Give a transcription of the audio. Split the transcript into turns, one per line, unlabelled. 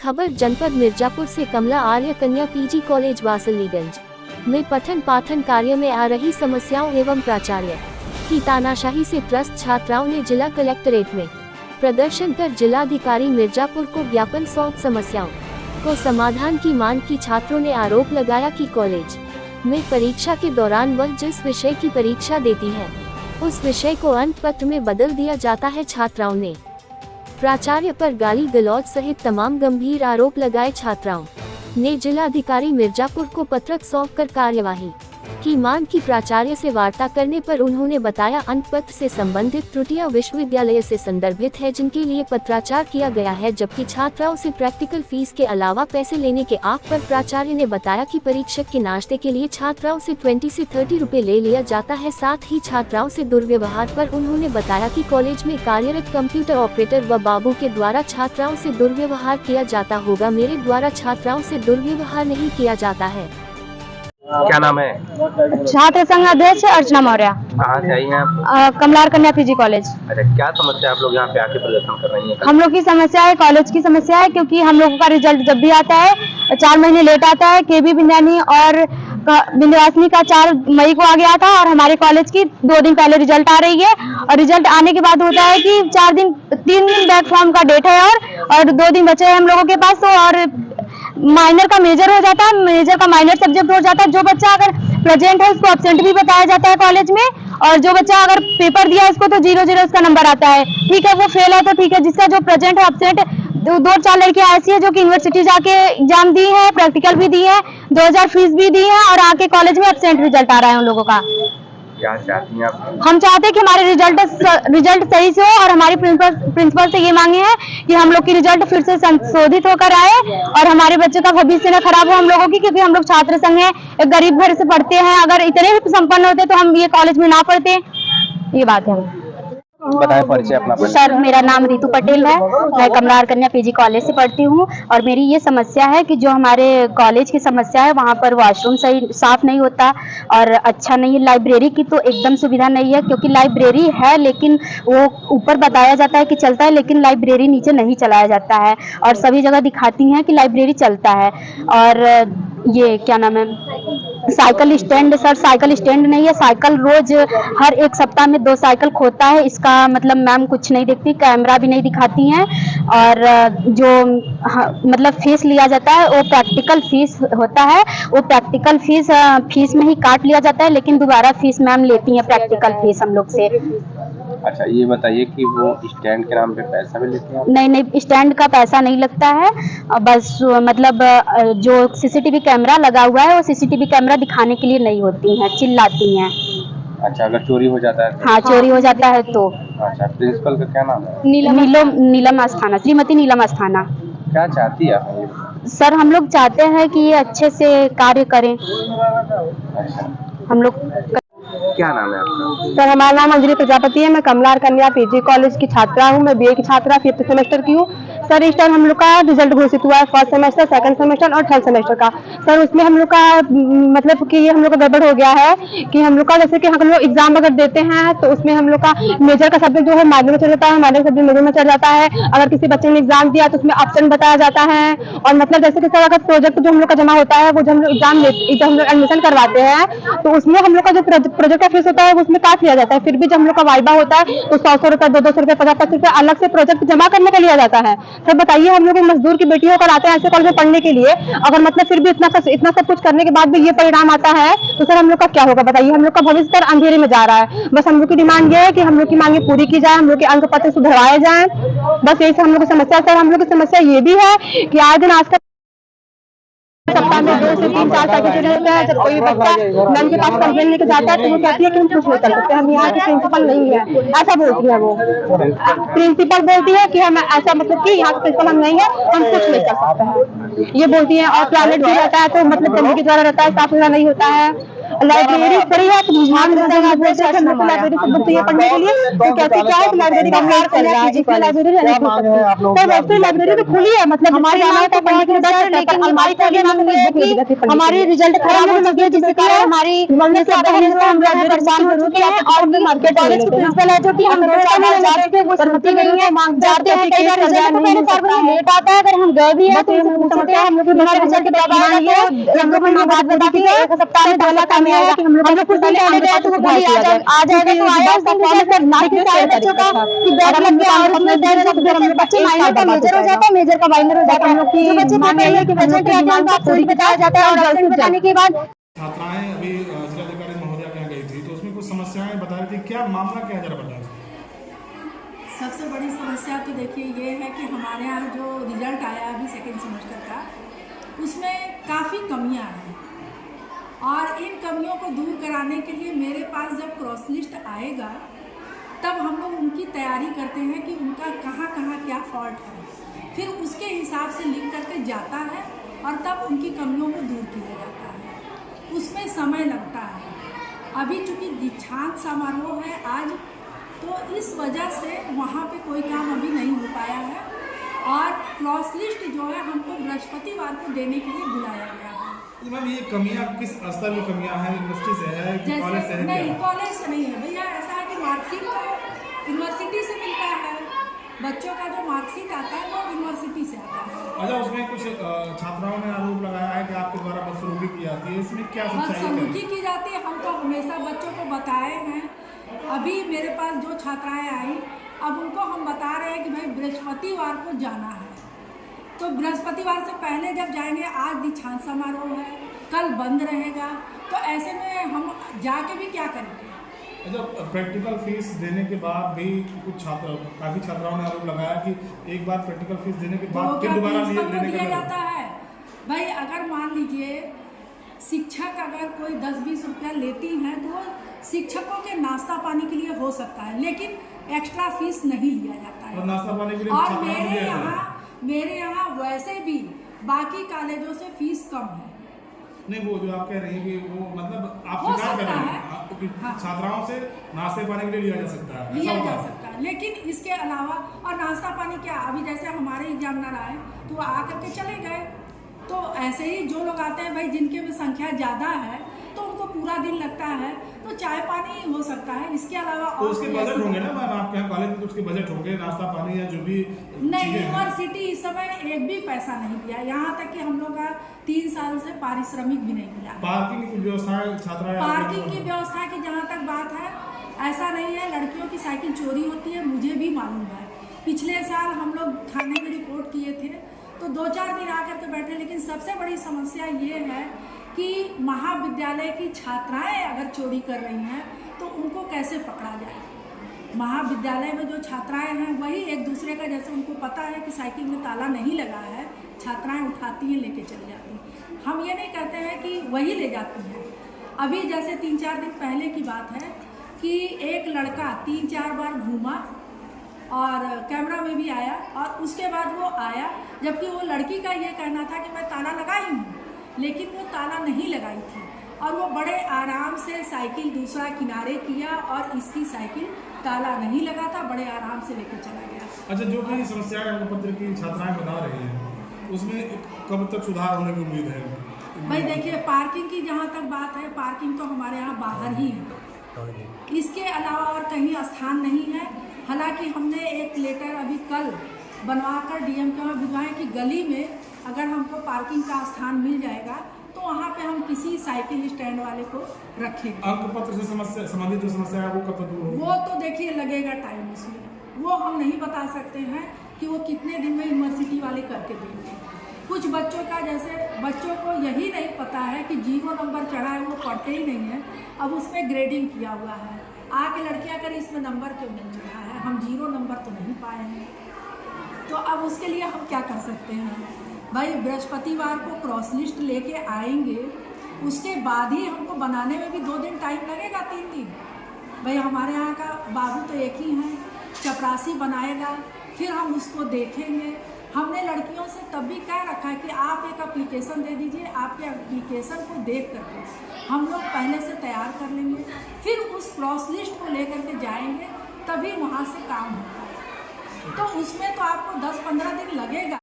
खबर जनपद मिर्जापुर से कमला आर्य कन्या पीजी कॉलेज वासलीगंज में पठन पाठन कार्य में आ रही समस्याओं एवं प्राचार्य की तानाशाही से त्रस्त छात्राओं ने जिला कलेक्ट्रेट में प्रदर्शन कर जिलाधिकारी मिर्जापुर को ज्ञापन सौंप समस्याओं को समाधान की मांग की। छात्रों ने आरोप लगाया कि कॉलेज में परीक्षा के दौरान वह जिस विषय की परीक्षा देती है उस विषय को अंक पत्र में बदल दिया जाता है। छात्राओं ने प्राचार्य पर गाली गलौज सहित तमाम गंभीर आरोप लगाए। छात्राओं ने जिलाधिकारी मिर्जापुर को पत्रक सौंपकर कार्यवाही की मांग की। प्राचार्य से वार्ता करने पर उन्होंने बताया अंक पत्र से संबंधित त्रुटियां विश्वविद्यालय से संदर्भित है जिनके लिए पत्राचार किया गया है, जबकि छात्राओं से प्रैक्टिकल फीस के अलावा पैसे लेने के आरोप पर प्राचार्य ने बताया कि परीक्षक के नाश्ते के लिए छात्राओं से 20 से 30 रुपए ले लिया जाता है। साथ ही छात्राओं से दुर्व्यवहार पर उन्होंने बताया कि कॉलेज में कार्यरत कंप्यूटर ऑपरेटर व बाबू के द्वारा छात्राओं से दुर्व्यवहार किया जाता होगा, मेरे द्वारा छात्राओं से दुर्व्यवहार नहीं किया जाता है।
क्या नाम है?
छात्र संघ अध्यक्ष अर्चना मौर्य।
कहाँ से आई हैं आप?
कमलार कन्या पीजी कॉलेज।
अच्छा, क्या समस्या आप लोग यहाँ पे आके प्रदर्शन कर रही हैं?
हम लोग की समस्या है, कॉलेज की समस्या है, क्योंकि हम लोगों का रिजल्ट जब भी आता है 4 महीने लेट आता है। केबी बिंदानी और विंध्यवासिनी का 4 मई को आ गया था और हमारे कॉलेज की 2 दिन पहले रिजल्ट आ रही है। और रिजल्ट आने के बाद होता है कि 3 दिन बैक फॉर्म का डेट है और 2 दिन बचे हैं हम लोगों के पास। तो और माइनर का मेजर हो जाता है, मेजर का माइनर सब्जेक्ट हो जाता है। जो बच्चा अगर प्रेजेंट है उसको एब्सेंट भी बताया जाता है कॉलेज में, और जो बच्चा अगर पेपर दिया उसको तो 0-0 उसका नंबर आता है। ठीक है, वो फेल है तो ठीक है, जिसका जो प्रेजेंट है एब्सेंट 2-4 लड़कियां ऐसी है जो कि यूनिवर्सिटी जाके एग्जाम दी है, प्रैक्टिकल भी दी है, 2000 फीस भी दी है और आके कॉलेज में एब्सेंट रिजल्ट आ रहा है उन लोगों का।
क्या चाहती हैं आप?
हम चाहते हैं कि हमारे रिजल्ट सही से हो और हमारी प्रिंसिपल से ये मांगे हैं कि हम लोग की रिजल्ट फिर से संशोधित होकर आए और हमारे बच्चों का भविष्य न खराब हो हम लोगों की, क्योंकि हम लोग छात्र संघ है, एक गरीब घर से पढ़ते हैं। अगर इतने भी संपन्न होते तो हम ये कॉलेज में ना पढ़ते। ये बात है।
बताएं परिचय अपना।
सर, मेरा नाम रितु पटेल है, मैं कमलार कन्या पीजी कॉलेज से पढ़ती हूँ। और मेरी ये समस्या है कि जो हमारे कॉलेज की समस्या है वहाँ पर वॉशरूम सही साफ नहीं होता और अच्छा नहीं है। लाइब्रेरी की तो एकदम सुविधा नहीं है, क्योंकि लाइब्रेरी है लेकिन वो ऊपर बताया जाता है कि चलता है, लेकिन लाइब्रेरी नीचे नहीं चलाया जाता है। और सभी जगह दिखाती हैं कि लाइब्रेरी चलता है। और ये क्या नाम है, cycle stand, sir cycle stand नहीं है। साइकिल रोज हर 1 सप्ताह में 2 साइकिल खोता है, इसका मतलब मैम कुछ नहीं देखती, कैमरा भी नहीं दिखाती हैं। और जो मतलब फीस लिया जाता है वो प्रैक्टिकल फीस होता है, वो प्रैक्टिकल फीस में ही काट लिया जाता है, लेकिन दोबारा फीस मैम लेती हैं प्रैक्टिकल फीस हम लोग से।
अच्छा, ये बताइए कि वो स्टैंड के नाम पे पैसा भी लेते हैं?
नहीं, स्टैंड का पैसा नहीं लगता है, बस मतलब जो सीसीटीवी कैमरा लगा हुआ है वो सीसीटीवी कैमरा दिखाने के लिए नहीं होती हैं, चिल्लाती हैं।
अच्छा, अगर चोरी हो जाता है तो?
हाँ, चोरी हो जाता है तो।
अच्छा, प्रिंसिपल का क्या नाम है?
नीलम अस्थाना, श्रीमती नीलम अस्थाना।
क्या चाहती है आप?
सर, हम लोग चाहते हैं कि ये अच्छे से कार्य करें।
अच्छा,
हम लोग।
क्या नाम है आपका?
सर, हमारा नाम अंजलि प्रजापति है, मैं कमलार कन्या पीजी कॉलेज की छात्रा हूँ। मैं बीए की छात्रा 5th सेमेस्टर की हूँ। सर, इस टाइम हम लोग का रिजल्ट घोषित हुआ है, 1st सेमेस्टर, 2nd सेमेस्टर और 3rd सेमेस्टर का। सर, उसमें हम लोग का मतलब कि ये हम लोग का गड़बड़ हो गया है कि हम लोग का जैसे कि हम लोग एग्जाम अगर देते हैं तो उसमें हम लोग का मेजर का सब्जेक्ट जो है माइनर में चल जाता है, माइनर सब्जेक्ट मेजर में चल जाता है। अगर किसी बच्चे ने एग्जाम दिया तो उसमें ऑप्शन बताया जाता है। और मतलब जैसे कि सर, अगर प्रोजेक्ट जो हम लोग का जमा होता है वो जब हम लोग एग्जाम हम लोग एडमिशन करवाते हैं तो उसमें हम लोग का जो प्रोजेक्ट का फीस होता है उसमें काट लिया जाता है। फिर भी जब हम लोग का वाइबा होता है तो 100 रुपए, 200 रुपए, 50 रुपए अलग से प्रोजेक्ट जमा करने का लिया जाता है। सर, बताइए, हम लोग मजदूर की बेटी होकर आते हैं ऐसे कॉलेज में पढ़ने के लिए, अगर मतलब फिर भी इतना सब कुछ करने के बाद भी ये परिणाम आता है तो सर हम लोग का क्या होगा? बताइए, हम लोग का भविष्य सर अंधेरे में जा रहा है। बस हम लोग की डिमांड ये है कि हम लोग की मांगे पूरी की जाए, हम लोग के अंक पत्र सुधरवाए जाए, बस यही हम लोग की समस्या है। सर, हम लोग की समस्या ये भी है कि आज दिन आज सप्ताह में 2 से 3-4 पैकेट रहता है। जब कोई भी बच्चा मैम के पास कंप्लेन लेके जाता है तो वो कहती है कि हम कुछ नहीं कर सकते, हम यहाँ की प्रिंसिपल नहीं है, ऐसा बोलती है। वो प्रिंसिपल बोलती है कि हम ऐसा मतलब कि यहाँ के प्रिंसिपल हम नहीं है, हम कुछ नहीं कर सकते हैं, ये बोलती है। और प्लानेट भी रहता है तो मतलब गंदगी द्वारा रहता है, साफ सुथरा नहीं होता है। लाइब्रेरी बड़ी है, तो रुझान मिलता है, बोलते हैं हम लोग को लाइब्रेरी से बुक चाहिए पढ़ने के लिए, तो कहते क्या है कि लाइब्रेरी का कार्य चल रहा है, इसलिए लाइब्रेरी नहीं खुल सकती। तो वैसे लाइब्रेरी तो खुली है, मतलब हमारे यहाँ तो पढ़ने के लिए बैठ सकते हैं, अलमारी खोली ना मिले कि हमारी रिजल्ट खराब हो चुकी है, जिससे कि हमारी मम्मी से हम परेशान हो चुके हैं। और मार्केट कॉलेज की प्रिंसिपल है जो कि हम जा चुके हैं, वो सहमति नहीं है, मांग जाते हैं, कई बार रिजल्ट को पहले 4 बजे लेट आता है, अगर हम गए भी हैं तो समस्या हम लोग हमारा रिजल्ट बाद आएंगे, हम लोग महीना बाद बता के 1 सप्ताह में 2 लाख कमी आएगा कि हम लोग कुछ पहले आने गए तो वो बोली आ जाएगा, तो आया ना कि सारे बच्चों का कि बैकलॉग में और उसमें दे रहे तो हम बच्चे माइनर का मेजर हो जाता है, मेजर का माइनर हो जाता है। हम लोग की बच्चे मांग है कि बच्चे के एग्जाम का पूरी बताया जाता है, और एग्जाम बताने के बाद
छात्राएं अभी जिलाधिकारी महोदया के यहाँ गई थी, तो उसमें कुछ समस्याएं बता रही थी, क्या मामला क्या जरा बताएं।
सबसे बड़ी समस्या तो देखिए ये है कि हमारे यहाँ जो रिजल्ट आया अभी सेकेंड सेमेस्टर का, उसमें काफ़ी कमियां हैं, और इन कमियों को दूर कराने के लिए मेरे पास जब क्रॉस लिस्ट आएगा तब हम लोग उनकी तैयारी करते हैं कि उनका कहाँ कहाँ क्या फॉल्ट है, फिर उसके हिसाब से लिख करके जाता है और तब उनकी कमियों को दूर किया जाता है। उसमें समय लगता है। अभी चूँकि दीक्षांत समारोह है आज, तो इस वजह से वहाँ पे कोई काम अभी नहीं हो पाया है, और क्रॉस लिस्ट जो है हमको बृहस्पतिवार को देने के लिए बुलाया गया है।
तो मैम ये कमियां किस स्तर में कमियां हैं, यूनिवर्सिटी से है कि कॉलेज से है?
नहीं, कॉलेज से नहीं है भैया। ऐसा है कि मार्कशीट तो यूनिवर्सिटी से मिलता है, बच्चों का जो मार्कशीट आता है वो यूनिवर्सिटी से आता है।
अच्छा, उसमें कुछ छात्राओं ने आरोप लगाया है कि आपके द्वारा बदसलूकी की जाती है, इसमें क्या सच्चाई है?
बदसलूकी की जाती है, हम तो हमेशा बच्चों को बताए हैं। अभी मेरे पास जो छात्राएं आई, अब उनको हम बता रहे हैं कि भाई बृहस्पतिवार को जाना है, तो बृहस्पतिवार से पहले जब जाएंगे, आज दीक्षांत समारोह है, कल बंद रहेगा, तो ऐसे में हम जाके भी क्या करेंगे।
अच्छा, प्रैक्टिकल फीस देने के बाद भी कुछ काफ़ी छात्राओं ने आरोप लगाया कि एक बार प्रैक्टिकल फीस देने के बाद फिर दोबारा लेने
दिया जाता है। भाई अगर मान लीजिए शिक्षक अगर कोई 10-20 रुपया लेती हैं तो शिक्षकों के नाश्ता पानी के लिए हो सकता है, लेकिन एक्स्ट्रा फीस नहीं लिया जाता है।
और नाश्ता पानी के लिए
और मेरे यहाँ वैसे भी बाकी कॉलेजों से फीस कम है।
नहीं, वो जो आप कह रही हैं कि वो मतलब आप स्वीकार कर रहे हैं, हाँ। छात्राओं से नाश्ते पानी के लिए लिया जा सकता है,
लिया जा सकता है, लेकिन इसके अलावा और नाश्ता पानी क्या, अभी जैसे हमारे एग्जामिनर आए तो आकर के चले गए, तो ऐसे ही जो लोग आते हैं भाई जिनके में संख्या ज़्यादा है तो उनको पूरा दिन लगता है, तो चाय पानी हो सकता है। इसके अलावा
तो उसके बजट होंगे ना मैम आपके यहाँ कॉलेज में, तो उसके बजट होंगे नाश्ता पानी या जो भी
नहीं। यूनिवर्सिटी इस समय एक भी पैसा नहीं दिया, यहाँ तक कि हम लोग का 3 साल से पारिश्रमिक भी नहीं मिला।
पार्किंग की व्यवस्था, छात्रा
पार्किंग की व्यवस्था की जहाँ तक बात है, ऐसा नहीं है, लड़कियों की साइकिल चोरी होती है, मुझे भी मालूम है। पिछले साल हम लोग थाने में रिपोर्ट किए थे, तो 2-4 दिन आकर के बैठे, लेकिन सबसे बड़ी समस्या ये है कि महाविद्यालय की छात्राएं अगर चोरी कर रही हैं तो उनको कैसे पकड़ा जाए। महाविद्यालय में जो छात्राएं हैं वही एक दूसरे का, जैसे उनको पता है कि साइकिल में ताला नहीं लगा है, छात्राएं उठाती हैं, लेके चली जाती हैं। हम ये नहीं कहते हैं कि वही ले जाती हैं। अभी जैसे 3-4 दिन पहले की बात है कि एक लड़का 3-4 बार घूमा और कैमरा में भी आया, और उसके बाद वो आया, जबकि वो लड़की का ये कहना था कि मैं ताला लगाई हूँ, लेकिन वो ताला नहीं लगाई थी, और वो बड़े आराम से साइकिल दूसरा किनारे किया और इसकी साइकिल ताला नहीं लगा था, बड़े आराम से लेकर चला गया।
अच्छा, जो भी समस्याएं अंकपत्र की छात्राएं बता रही हैं उसमें कब तक सुधार होने की उम्मीद है?
भाई देखिए, पार्किंग की जहाँ तक बात है, पार्किंग तो हमारे यहाँ बाहर ही है, इसके अलावा और कहीं स्थान नहीं है। हालांकि हमने एक लेटर अभी कल बनवाकर डीएम के वहाँ भिजवाएं कि गली में अगर हमको पार्किंग का स्थान मिल जाएगा तो वहाँ पे हम किसी साइकिल स्टैंड वाले को रखेंगे।
अंकपत्र से संबंधित जो समस्या है वो कब तक दूर होगी?
वो तो देखिए लगेगा टाइम, उसमें वो हम नहीं बता सकते हैं कि वो कितने दिन में यूनिवर्सिटी वाले करके देंगे। कुछ बच्चों का, जैसे बच्चों को यही नहीं पता है कि 0 नंबर चढ़ा है, वो पढ़ते ही नहीं है, अब उसमें ग्रेडिंग किया हुआ है, आके लड़कियां करें इसमें नंबर क्यों नहीं चढ़ा है, हम 0 नंबर तो नहीं पाए हैं, तो अब उसके लिए हम क्या कर सकते हैं। भाई बृहस्पतिवार को क्रॉस लिस्ट लेके आएंगे, उसके बाद ही हमको बनाने में भी 2 दिन टाइम लगेगा, 3 दिन। भाई हमारे यहाँ का बाबू तो एक ही हैं, चपरासी बनाएगा, फिर हम उसको देखेंगे, हमने लड़कियों से तब भी कह रखा है कि आप एक एप्लीकेशन दे दीजिए, आपके एप्लीकेशन को देख करके हम लोग पहले से तैयार कर लेंगे, फिर उस क्रॉस लिस्ट को लेकर के जाएंगे, तभी वहाँ से काम होगा। तो उसमें तो आपको 10-15 दिन लगेगा।